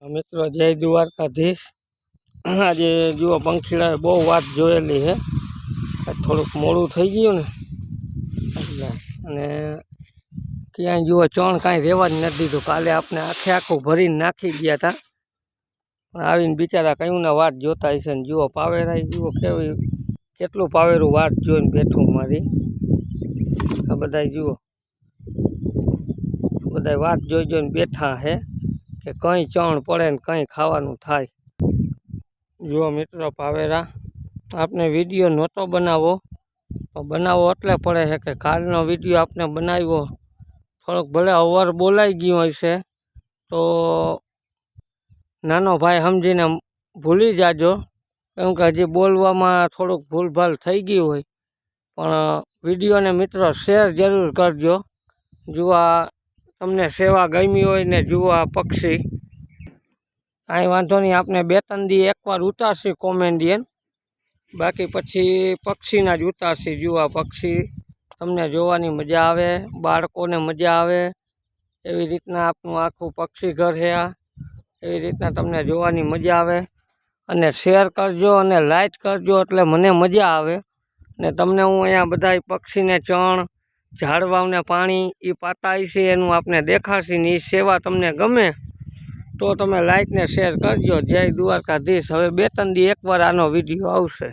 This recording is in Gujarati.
મિત્રો જય દ્વારકાધીશ। આજે જુઓ પંખીડાએ બહુ વાત જોયેલી છે, થોડુંક મોડું થઈ ગયું ને એટલે, અને ક્યાંય જુઓ ચણ કાંઈ રહેવા જ નથી દીધું। કાલે આપણે આખે આખું ભરીને નાખી ગયા હતા, પણ આવીને બિચારા કયું ના વાટ જોતા હશે ને જુઓ પાવેરાઈ જુઓ કેવી કેટલું પાવેરું વાટ જોઈને બેઠું મારી। આ બધા જુઓ બધા વાટ જોઈને બેઠા છે કે કંઈ ચણ પડે ને કંઈ ખાવાનું થાય। જુઓ મિત્રો પાવેરા આપણે વિડીયો નહોતો બનાવો, બનાવવો એટલે પડે છે કે કાલનો વિડીયો આપણે બનાવ્યો થોડોક ભલે અવર બોલાઈ ગયું હશે તો નાનો ભાઈ સમજીને ભૂલી જાજો, કેમ કે હજી બોલવામાં થોડુંક ભૂલભાલ થઈ ગયું હોય, પણ વિડીયોને મિત્રો શેર જરૂર કરજો। જુઓ તમને સેવા ગમી હોય ને જુઓ આ પક્ષી કાંઈ વાંધો નહીં, આપણે બે ત્રણ દી એકવાર ઉતારશી કોમેડિયન, બાકી પછી પક્ષીના જ ઉતારશી। જુઓ આ પક્ષી તમને જોવાની મજા આવે, બાળકોને મજા આવે એવી રીતના આપણું આખું પક્ષી ઘર છે આ, એવી રીતના તમને જોવાની મજા આવે। અને શેર કરજો અને લાઈક કરજો એટલે મને મજા આવે ને તમને હું અહીંયા બધા પક્ષીને ચણ ઝાડવાઓને પાણી એ પાતા છે એનું આપણે દેખાડશી ને એ સેવા તમને ગમે તો તમે લાઈક ને શેર કરજો। જય દ્વારકાધીશ। હવે બે ત્રણ દી એકવાર આનો વિડીયો આવશે।